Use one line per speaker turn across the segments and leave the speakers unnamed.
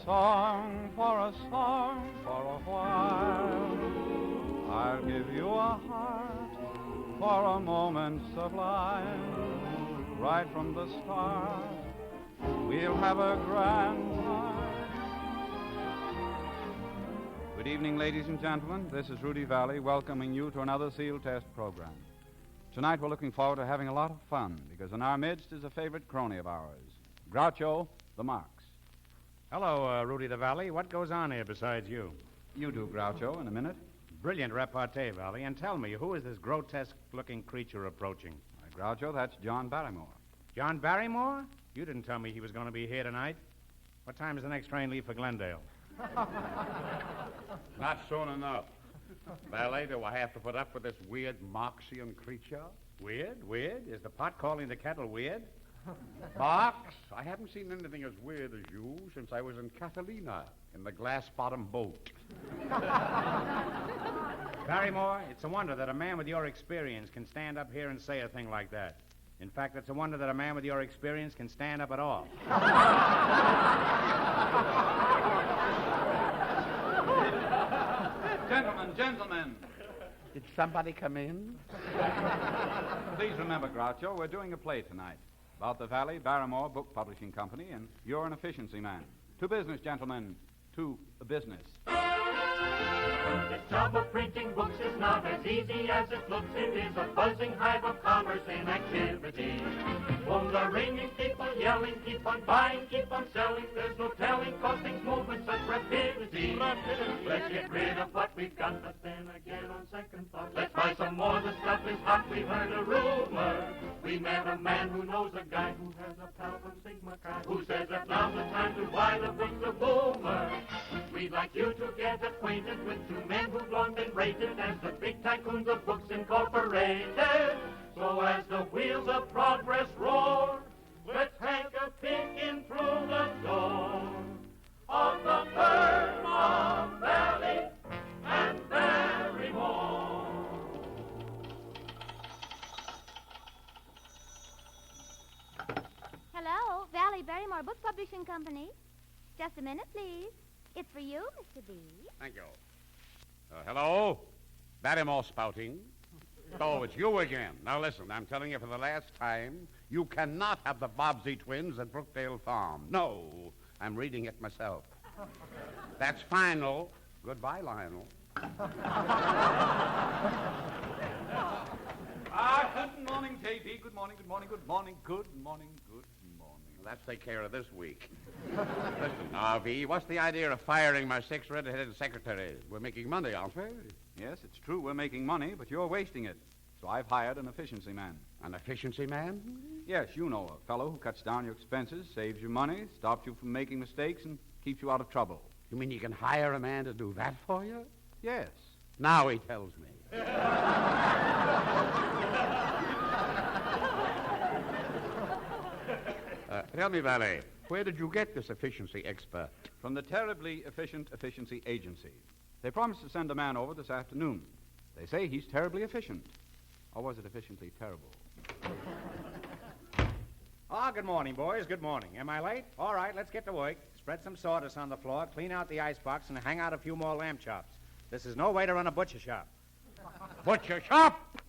song, for a while. I'll give you a heart for a moment sublime. Right from the start, we'll have a grand time. Good evening, ladies and gentlemen. This is Rudy Valley welcoming you to another Seal Test program. Tonight we're looking forward to having a lot of fun because in our midst is a favorite crony of ours, Groucho the Marx.
Hello, Rudy the Valley. What goes on here besides you?
You do, Groucho, in a minute.
Brilliant repartee, Valley. And tell me, who is this grotesque-looking creature approaching?
Groucho, that's John Barrymore.
John Barrymore? You didn't tell me he was going to be here tonight. What time does the next train leave for Glendale?
Not soon enough. Valet, do I have to put up with this weird Marxian creature?
Weird? Weird? Is the pot calling the kettle weird?
Marx, I haven't seen anything as weird as you since I was in Catalina in the glass-bottom boat.
Barrymore, it's a wonder that a man with your experience can stand up here and say a thing like that. In fact, it's a wonder that a man with your experience can stand up at all.
Gentlemen.
Did somebody come in?
Please remember, Groucho, we're doing a play tonight about the Valley Barrymore Book Publishing Company, and you're an efficiency man. To business, gentlemen. To business.
The job of printing books is not as easy as it looks. It is a buzzing hive of commerce in activity. Phones are ringing, people yelling, keep on buying, keep on selling. There's no telling, cause things move with such rapidity. Let's get rid of what we've got, but then again on second thought, let's buy some more. The stuff is hot, we heard a rumor. We met a man who knows a guy who has a pal from Sigma Chi, who says that now's the time to buy the books of Boomer. We'd like you to get acquainted with two men who've long been rated as the big tycoons of Books Incorporated. So as the wheels of progress roar, let's hang a peek in through the door of the firm of Valley and Barrymore.
Hello, Valley Barrymore Book Publishing Company. Just a minute, please. It's for you, Mr. B.
Thank you. Hello? Barrymore spouting. Oh, it's you again. Now listen, I'm telling you for the last time, you cannot have the Bobbsey twins at Brookdale Farm. No, I'm reading it myself. That's final. Goodbye, Lionel.
Good morning, J.B. Good morning, good morning, good morning, good morning, good morning.
Let's take care of this week. Listen, now, V, what's the idea of firing my 6 red-headed secretaries? We're making money, aren't we?
Yes, it's true we're making money, but you're wasting it. So I've hired an efficiency man.
An efficiency man?
Yes, you know, a fellow who cuts down your expenses, saves you money, stops you from making mistakes, and keeps you out of trouble.
You mean you can hire a man to do that for you?
Yes.
Now he tells me. Tell me, Valet, where did you get this efficiency expert?
From the terribly efficient efficiency agency. They promised to send a man over this afternoon. They say he's terribly efficient. Or was it efficiently terrible?
Good morning, boys. Good morning. Am I late? All right, let's get to work. Spread some sawdust on the floor, clean out the icebox, and hang out a few more lamb chops. This is no way to run a butcher shop.
Butcher shop?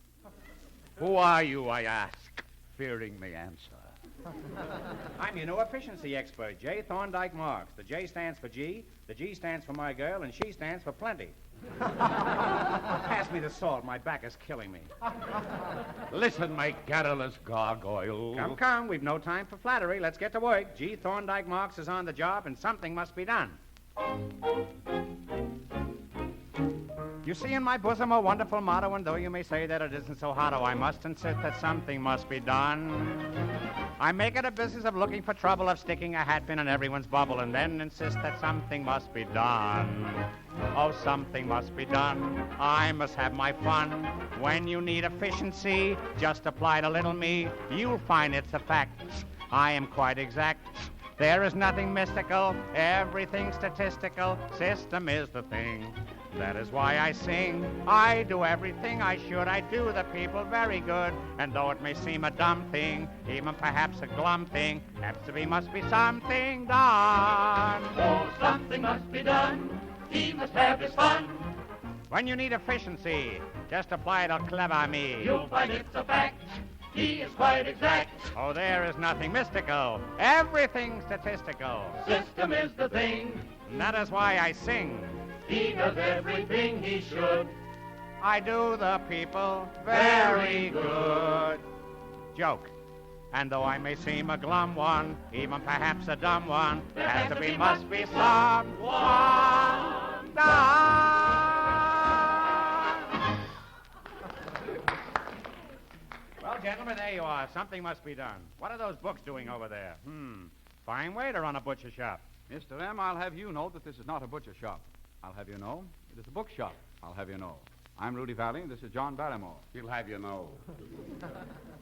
Who are you, I ask, fearing the answer?
I'm your new efficiency expert, J. Thorndike Marks. The J stands for G, the G stands for my girl, and she stands for plenty. Pass me the salt. My back is killing me.
Listen, my garrulous gargoyle.
Come. We've no time for flattery. Let's get to work. G. Thorndike Marks is on the job, and something must be done. You see in my bosom a wonderful motto, and though you may say that it isn't so hotto, I must insist that something must be done. I make it a business of looking for trouble, of sticking a hat pin in everyone's bubble, and then insist that something must be done. Oh, something must be done. I must have my fun. When you need efficiency, just apply to little me. You'll find it's a fact. I am quite exact. There is nothing mystical, everything statistical. System is the thing. That is why I sing. I do everything I should. I do the people very good. And though it may seem a dumb thing, even perhaps a glum thing, perhaps there must be something done.
Oh, something must be done. He must have his fun.
When you need efficiency, just apply to clever me.
You'll find it's a fact. He is quite exact.
Oh, there is nothing mystical. Everything statistical.
System is the thing.
And that is why I sing.
He does everything he should.
I do the people very good. Joke. And though I may seem a glum one, even perhaps a dumb one, there has to be, must be someone done. Well, gentlemen, there you are. Something must be done. What are those books doing over there? Fine way to run a butcher shop.
Mr. M., I'll have you know that this is not a butcher shop. I'll have you know it is a bookshop. I'll have you know. I'm Rudy Valley, and this is John Barrymore.
He'll have you know.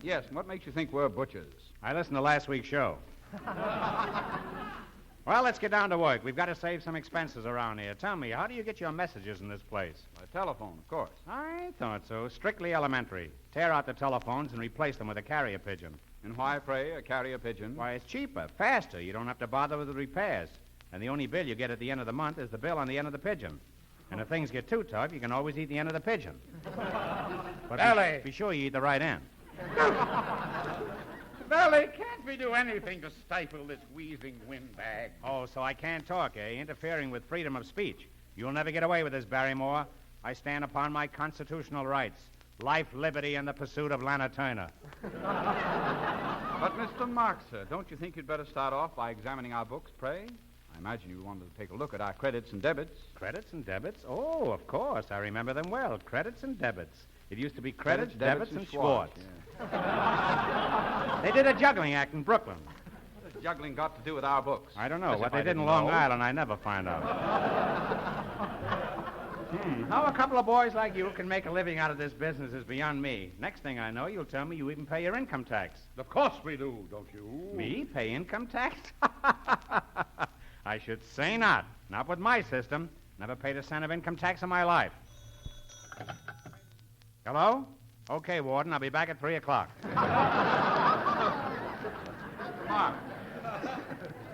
Yes, and what makes you think we're butchers?
I listened to last week's show. Well, let's get down to work. We've got to save some expenses around here. Tell me, how do you get your messages in this place?
By telephone, of course.
I thought so. Strictly elementary. Tear out the telephones and replace them with a carrier pigeon.
And why, pray, a carrier pigeon?
Why, it's cheaper, faster. You don't have to bother with the repairs. And the only bill you get at the end of the month is the bill on the end of the pigeon. And if things get too tough, you can always eat the end of the pigeon. But
Valley.
be sure you eat the right end.
Valley, can't we do anything to stifle this wheezing windbag?
Oh, so I can't talk, eh? Interfering with freedom of speech. You'll never get away with this, Barrymore. I stand upon my constitutional rights. Life, liberty, and the pursuit of Lana Turner.
But, Mr. Marks, sir, don't you think you'd better start off by examining our books, pray? I imagine you wanted to take a look at our credits and debits.
Credits and debits? Oh, of course. I remember them well. Credits and debits. It used to be credits, debits, and Schwartz.
Yeah.
They did a juggling act in Brooklyn.
What has juggling got to do with our books?
I don't know.
As
What
if
they
I
did in
didn't
Long
know.
Island, I never find out. How a couple of boys like you can make a living out of this business is beyond me. Next thing I know, you'll tell me you even pay your income tax.
Of course we do, don't you?
Me? Pay income tax? I should say not. Not with my system. Never paid a cent of income tax in my life. Hello? Okay, Warden, I'll be back at 3 o'clock.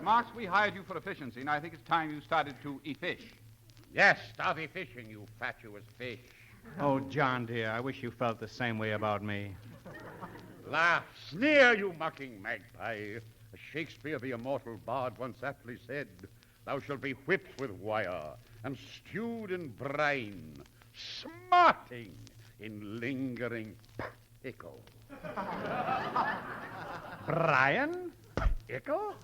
Marks, we hired you for efficiency, and I think it's time you started to effish.
Yes, start fishing, you fatuous fish.
Oh, John, dear, I wish you felt the same way about me.
Laugh, sneer, you mocking magpie. As Shakespeare, the immortal bard, once aptly said, thou shalt be whipped with wire and stewed in brine, smarting in lingering pickle.
Brian? Pickle?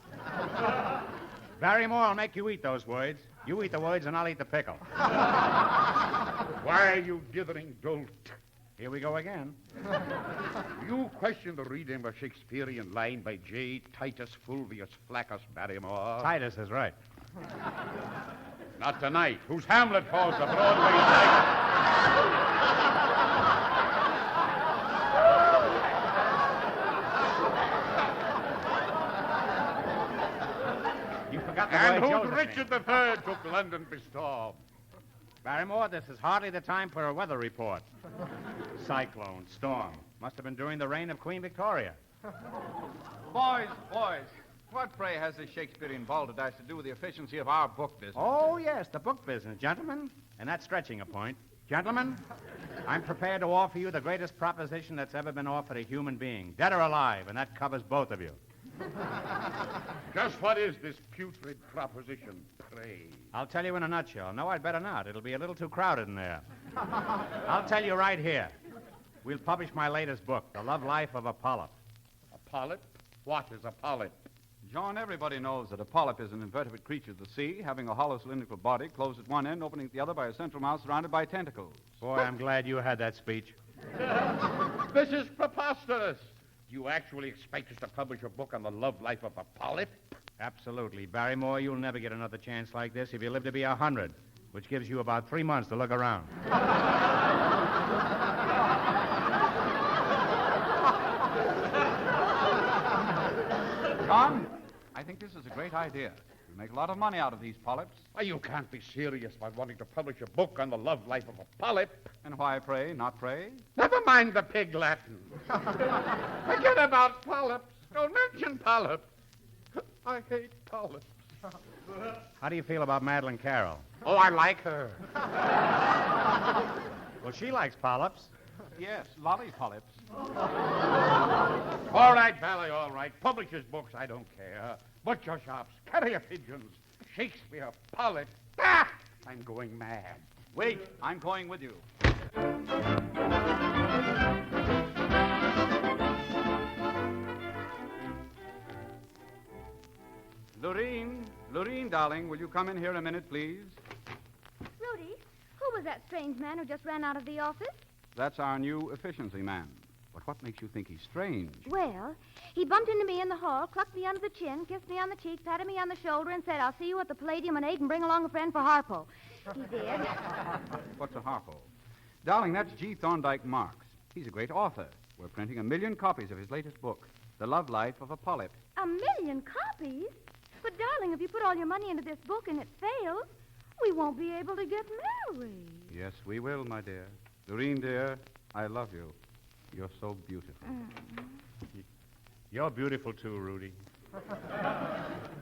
Barrymore, I'll make you eat those words. You eat the words and I'll eat the pickle.
Why, you dithering dolt?
Here we go again.
You question the reading of a Shakespearean line by J. Titus Fulvius Flaccus Barrymore.
Titus is right.
Not tonight. Whose Hamlet falls to Broadway tonight?
You forgot the
And
word
whose
Joseph.
Richard III took London by storm.
Barrymore, this is hardly the time for a weather report. Cyclone, storm. Must have been during the reign of Queen Victoria.
Boys, what, pray, has this Shakespearean balderdash to do with the efficiency of our book business?
Oh, yes, the book business, gentlemen. And that's stretching a point. Gentlemen, I'm prepared to offer you the greatest proposition that's ever been offered a human being, dead or alive, and that covers both of you.
Just what is this putrid proposition, pray?
I'll tell you in a nutshell. No, I'd better not. It'll be a little too crowded in there. I'll tell you right here. We'll publish my latest book, The Love Life of a Polyp.
A polyp? What is a polyp?
John, everybody knows that a polyp is an invertebrate creature of the sea, having a hollow cylindrical body closed at one end, opening at the other by a central mouth surrounded by tentacles.
Boy, I'm glad you had that speech.
This is preposterous. Do you actually expect us to publish a book on the love life of a polyp?
Absolutely. Barrymore, you'll never get another chance like this if you live to be 100, which gives you about 3 months to look around.
John, I think this is a great idea. We make a lot of money out of these polyps.
Why, you can't be serious about wanting to publish a book on the love life of a polyp.
And why pray, not pray?
Never mind the pig Latin. Forget about polyps. Don't mention polyps. I hate polyps.
How do you feel about Madeline Carroll?
Oh, I like her.
Well, she likes polyps.
Yes, lolly polyps.
All right, Valley, all right. Publishers' books, I don't care. Butcher shops, carrier pigeons, Shakespeare, polyp. Ah! I'm going mad.
Wait, I'm going with you. Lureen, darling, will you come in here a minute, please?
Rudy, who was that strange man who just ran out of the office?
That's our new efficiency man. But what makes you think he's strange?
Well, he bumped into me in the hall, clucked me under the chin, kissed me on the cheek, patted me on the shoulder, and said, I'll see you at the Palladium at 8 and bring along a friend for Harpo. He did.
What's a Harpo? Darling, that's G. Thorndike Marks. He's a great author. We're printing 1 million copies of his latest book, The Love Life of a Polyp.
1 million copies? But, darling, if you put all your money into this book and it fails, we won't be able to get married.
Yes, we will, my dear. Lureen, dear, I love you. You're so beautiful.
You're beautiful, too, Rudy.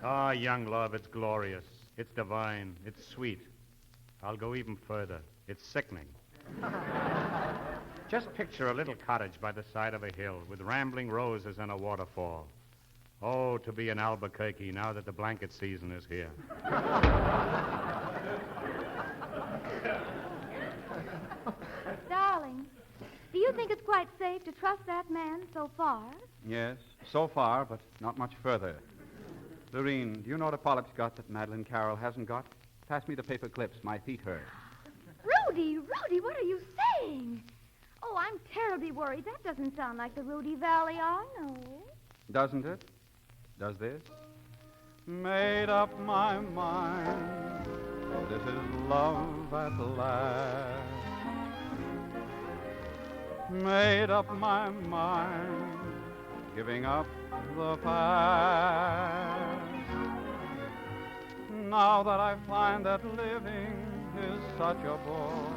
Ah, young love, it's glorious. It's divine. It's sweet. I'll go even further. It's sickening. Just picture a little cottage by the side of a hill with rambling roses and a waterfall. Oh, to be in Albuquerque now that the blanket season is here.
Darling, do you think it's quite safe to trust that man so far?
Yes, so far, but not much further. Lureen, do you know what a polyp's got that Madeline Carroll hasn't got? Pass me the paper clips. My feet hurt.
Rudy, what are you saying? Oh, I'm terribly worried. That doesn't sound like the Rudy Valley I know.
Doesn't it? Does this? Made up my mind. This is love at last. Made up my mind. Giving up the past. Now that I find that living is such a bore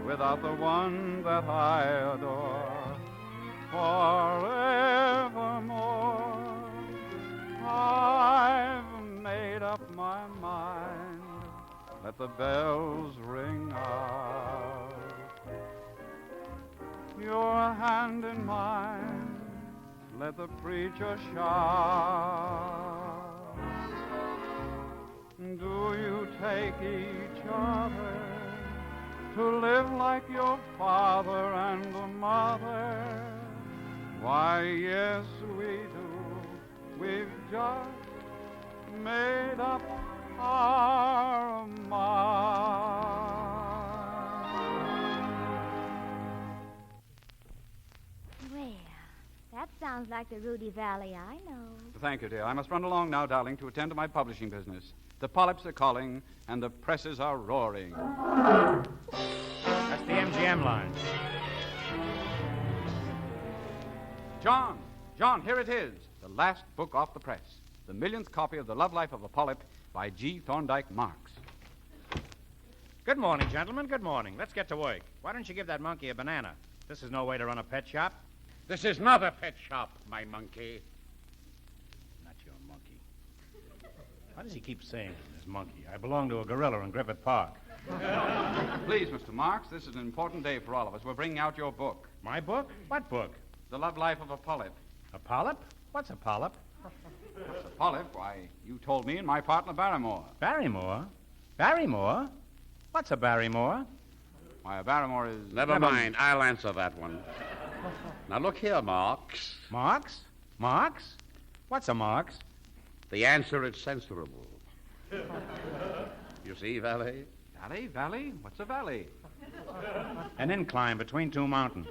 without the one that I adore forevermore. I've made up my mind. Let the bells ring out. Your hand in mine. Let the preacher shout. Do you take each other to live like your father and mother? Why, yes, we do. We've just made up our mind.
Well, that sounds like the Rudy Valley I know.
Thank you, dear. I must run along now, darling, to attend to my publishing business. The polyps are calling, and the presses are roaring.
That's the MGM line.
John, here it is. The last book off the press. The millionth copy of The Love Life of a Polyp by G. Thorndike Marks.
Good morning, gentlemen. Good morning. Let's get to work. Why don't you give that monkey a banana? This is no way to run a pet shop.
This is not a pet shop, my monkey.
Not your monkey. Why does he keep saying this monkey? I belong to a gorilla in Griffith Park.
Please, Mr. Marks, this is an important day for all of us. We're bringing out your book.
My book? What book?
The Love Life of a Polyp.
A polyp? What's a polyp?
What's a polyp? Why, you told me and my partner Barrymore.
Barrymore? Barrymore? What's a Barrymore?
Why, a Barrymore is...
Never mind. I'll answer that one. Now, look here, Marks.
Marks? Marks? What's a Marks?
The answer is censorable. You see, Valley?
Valley? What's a valley?
An incline between two mountains.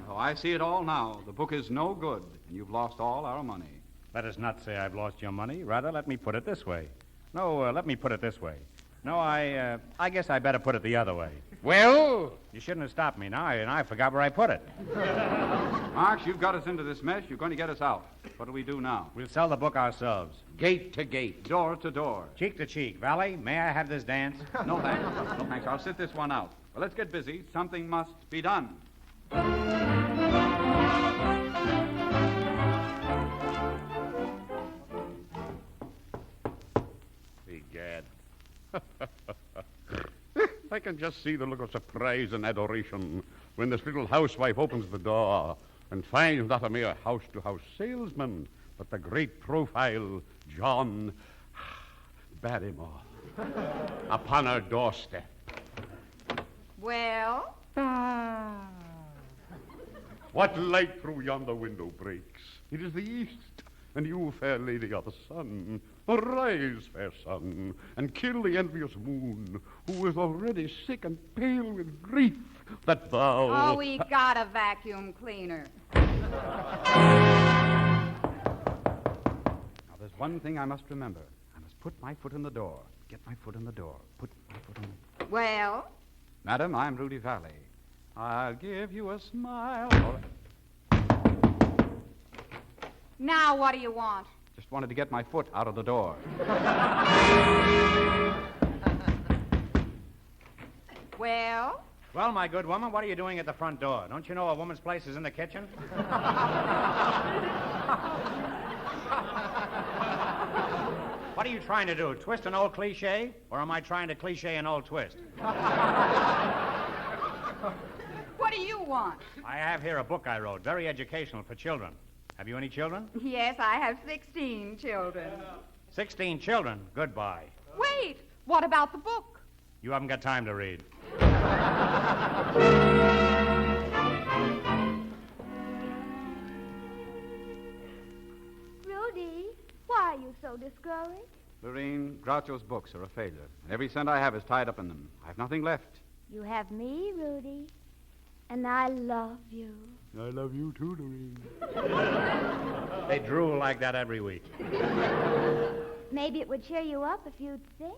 Oh, I see it all now. The book is no good, and you've lost all our money.
Let us not say I've lost your money. Rather, let me put it this way. No, let me put it this way. No, I guess I better put it the other way.
Well?
You shouldn't have stopped me now, and I forgot where I put it.
Marks, you've got us into this mess. You're going to get us out. What do we do now?
We'll sell the book ourselves.
Gate to gate.
Door to door.
Cheek to cheek. Valley, may I have this dance?
No, thanks. No, thanks. I'll sit this one out. Well, let's get busy. Something must be done.
Egad. I can just see the look of surprise and adoration when this little housewife opens the door and finds not a mere house-to-house salesman, but the great profile, John Barrymore, upon her doorstep.
Well?
What light through yonder window breaks? It is the east, and you, fair lady, are the sun. Arise, fair sun, and kill the envious moon, who is already sick and pale with grief that thou...
Oh, we got a vacuum cleaner.
Now, there's one thing I must remember. I must put my foot in the door. Get my foot in the door. Put my foot in the...
Well?
Madam, I'm Rudy Valley. I'll give you a smile.
Now what do you want?
Just wanted to get my foot out of the door.
Well?
Well, my good woman, what are you doing at the front door? Don't you know a woman's place is in the kitchen? What are you trying to do? Twist an old cliche? Or am I trying to cliche an old twist?
What do you want?
I have here a book I wrote, very educational for children. Have you any children?
Yes, I have 16 children.
16 children? Goodbye.
Wait, what about the book?
You haven't got time to read.
Rudy, why are you so discouraged?
Lorene, Groucho's books are a failure. Every cent I have is tied up in them. I've nothing left.
You have me, Rudy. And I love you.
I love you too, Lorene.
They drool like that every week.
Maybe it would cheer you up if you'd sing.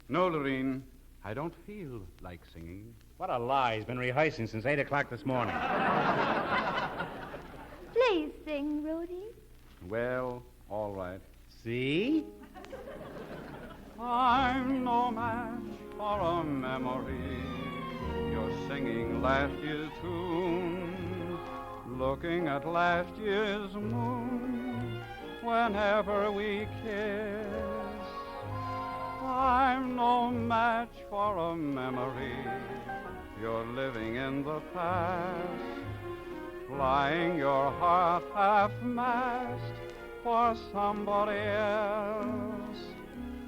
No, Lorene, I don't feel like singing.
What a lie. He's been rehearsing since 8 o'clock this morning.
Please sing, Rudy.
Well, all right.
See?
I'm no match for a memory. You're singing last year's tune, looking at last year's moon whenever we kiss. I'm no match for a memory. You're living in the past, flying your heart half-mast for somebody else.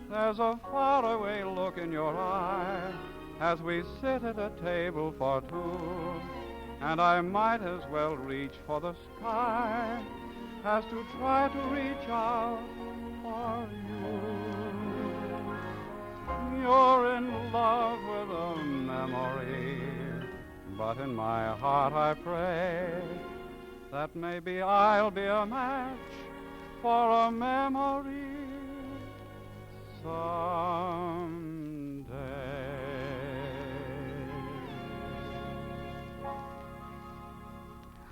There's a faraway look in your eye as we sit at a table for two, and I might as well reach for the sky as to try to reach out for you. You're in love with a memory, but in my heart I pray that maybe I'll be a match for a memory someday.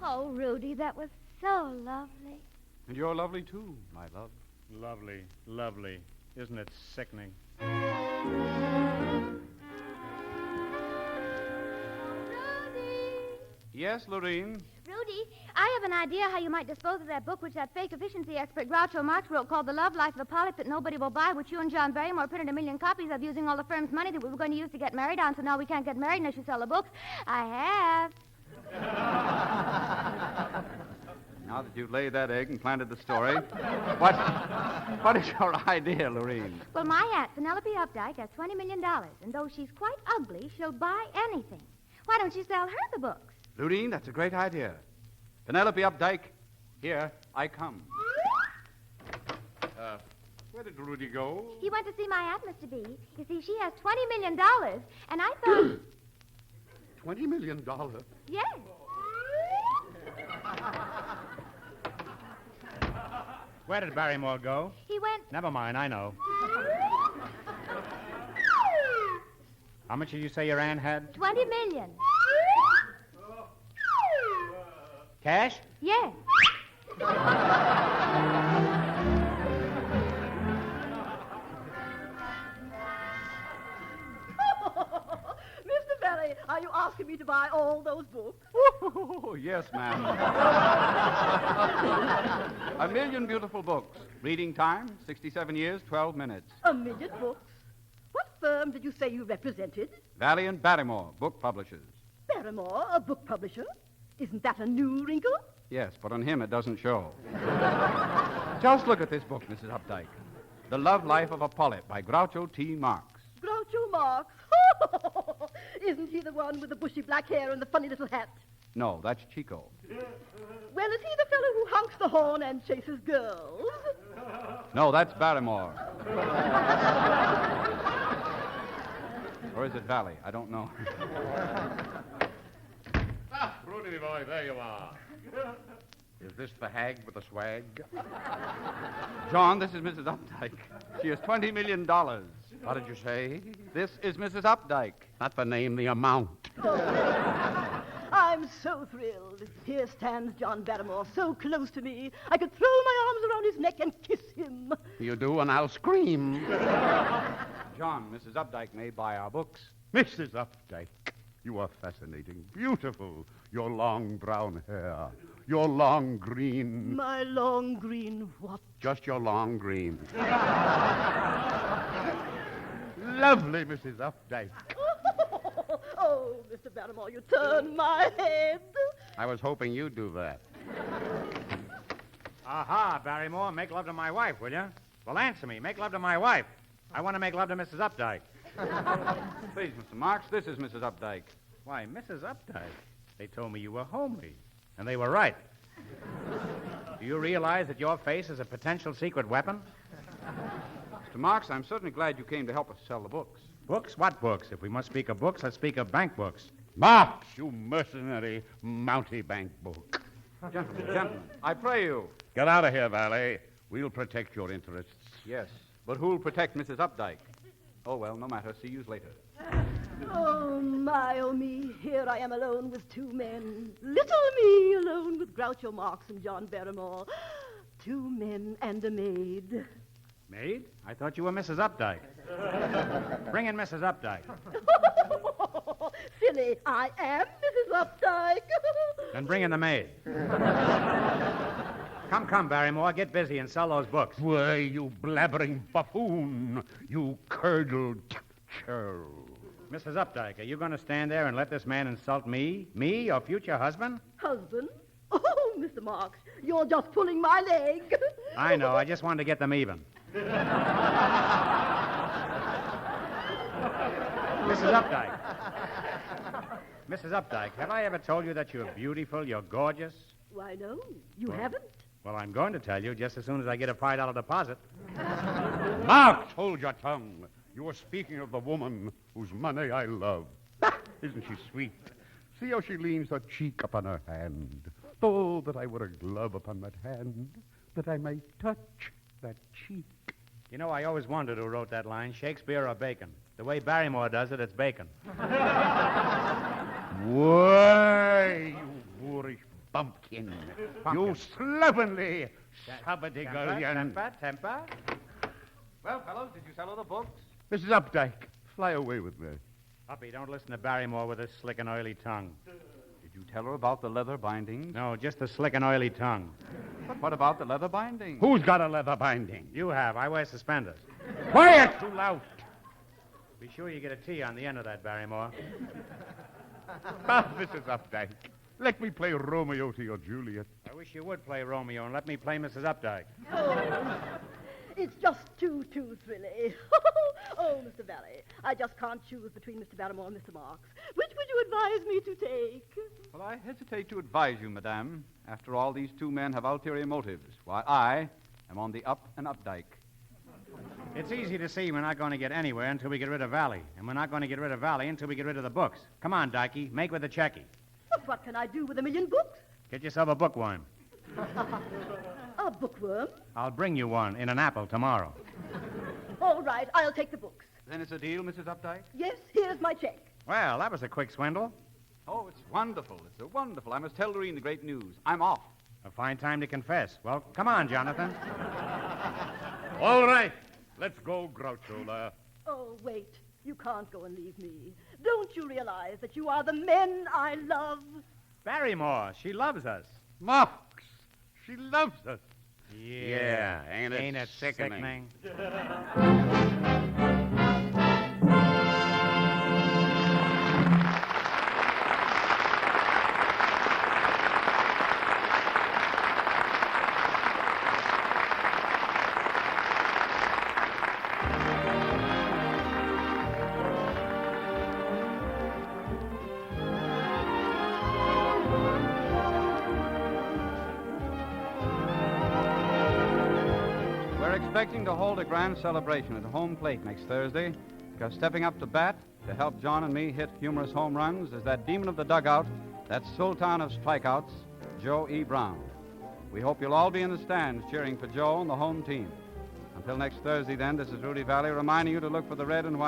Oh, Rudy, that was so lovely.
And you're lovely, too, my love.
Lovely, lovely. Isn't it sickening?
Rudy!
Yes, Lorene?
Rudy, I have an idea how you might dispose of that book which that fake efficiency expert Groucho Marx wrote called The Love Life of a Polyp that nobody will buy, which you and John Barrymore printed 1 million copies of using all the firm's money that we were going to use to get married on, so now we can't get married unless you sell the books. I have.
Now that you've laid that egg and planted the story, what is your idea, Lorene?
Well, my aunt, Penelope Updike, has $20 million, and though she's quite ugly, she'll buy anything. Why don't you sell her the books?
Lorene, that's a great idea. Penelope Updike, here I come. Where did Rudy go?
He went to see my aunt, Mr. B. You see, she has $20 million, and I thought...
$20 million?
Yes.
Where did Barrymore go?
He went...
Never mind, I know. How much did you say your aunt had?
$20 million.
Cash?
Yes.
Mr. Valley, are you asking me to buy all those books?
Oh, yes, ma'am. 1,000,000 beautiful books. Reading time, 67 years, 12 minutes.
1,000,000 books? What firm did you say you represented?
Valley and Barrymore, book publishers.
Barrymore, a book publisher? Isn't that a new wrinkle?
Yes, but on him it doesn't show. Just look at this book, Mrs. Updike. The Love Life of a Polyp by Groucho T. Marx.
Groucho Marx. Isn't he the one with the bushy black hair and the funny little hat?
No, that's Chico.
Well, is he the fellow who honks the horn and chases girls?
No, that's Barrymore. Or is it Valley? I don't know.
Rudy, boy, there you are. Is this the hag with the swag?
John, this is Mrs. Updike. She has $20 million.
What did you say?
This is Mrs. Updike.
Not the name, the amount.
I'm so thrilled. Here stands John Barrymore, so close to me. I could throw my arms around his neck and kiss him.
You do, and I'll scream.
John, Mrs. Updike may buy our books.
Mrs. Updike, you are fascinating, beautiful. Your long brown hair, your long green...
My long green what?
Just your long green. Lovely, Mrs. Updike.
Oh, Mr. Barrymore, you turn my head.
I was hoping you'd do that.
Aha, Barrymore, make love to my wife, will you? Well, answer me. Make love to my wife. I want to make love to Mrs. Updike.
Please, Mr. Marx, this is Mrs. Updike.
Why, Mrs. Updike, they told me you were homely. And they were right. Do you realize that your face is a potential secret weapon?
Mr. Marx, I'm certainly glad you came to help us sell the books.
Books? What books? If we must speak of books, let's speak of bank books.
Marx, you mercenary mountebank book.
Gentlemen, I pray you.
Get out of here, Valley. We'll protect your interests.
Yes, but who'll protect Mrs. Updike? Oh, well, no matter. See you later.
Oh, my, oh, me. Here I am alone with two men. Little me alone with Groucho Marx and John Barrymore. Two men and a maid.
Maid? I thought you were Mrs. Updike. Bring in Mrs. Updike.
Silly, I am Mrs. Updike.
Then bring in the maid. Come, Barrymore, get busy and sell those books.
Why, you blabbering buffoon, you curdled churl.
Mrs. Updike, are you going to stand there and let this man insult me? Me, your future husband?
Husband? Oh, Mr. Marx, you're just pulling my leg.
I know, I just wanted to get them even. Mrs. Updike. Mrs. Updike, have I ever told you that you're beautiful, you're gorgeous?
Why, no, you haven't.
Well, I'm going to tell you just as soon as I get a $5 deposit.
Marx, hold your tongue. You are speaking of the woman whose money I love. Isn't she sweet? See how she leans her cheek upon her hand. Oh, that I were a glove upon that hand, that I might touch that cheek.
You know, I always wondered who wrote that line, Shakespeare or Bacon. The way Barrymore does it, it's Bacon.
Why, you boorish bumpkin. You slovenly sabbatigullion.
Temper.
Well, fellows, did you sell her the books?
Mrs. Updike, fly away with me.
Puppy, don't listen to Barrymore with his slick and oily tongue.
Did you tell her about the leather bindings?
No, just the slick and oily tongue.
But what about the leather bindings?
Who's got a leather binding?
You have. I wear suspenders.
Quiet, you lout.
Be sure you get a T on the end of that, Barrymore.
Ah, Mrs. Updike, let me play Romeo to your Juliet.
I wish you would play Romeo and let me play Mrs. Updike.
Oh, it's just too thrilly. Oh, Mr. Valley, I just can't choose between Mr. Barrymore and Mr. Marx. Which would you advise me to take?
Well, I hesitate to advise you, madame. After all, these two men have ulterior motives, while I am on the up and up dike.
It's easy to see we're not going to get anywhere until we get rid of Valley. And we're not going to get rid of Valley until we get rid of the books. Come on, Dikey, make with the checky.
But what can I do with 1,000,000 books?
Get yourself a bookworm.
A bookworm?
I'll bring you one in an apple tomorrow.
All right, I'll take the books.
Then it's a deal, Mrs. Updike?
Yes, here's my check.
Well, that was a quick swindle.
Oh, it's wonderful. It's so wonderful. I must tell Lorene the great news. I'm off.
A fine time to confess. Well, come on, Jonathan.
All right. Let's go, Groucho.
Oh, wait. You can't go and leave me. Don't you realize that you are the men I love?
Barrymore, she loves us.
Mox, she loves us.
Yeah,
ain't it
sickening?
Expecting to hold a grand celebration at home plate next Thursday, because stepping up to bat to help John and me hit humorous home runs is that demon of the dugout, that sultan of strikeouts, Joe E. Brown. We hope you'll all be in the stands cheering for Joe and the home team. Until next Thursday, then, this is Rudy Valley reminding you to look for the red and white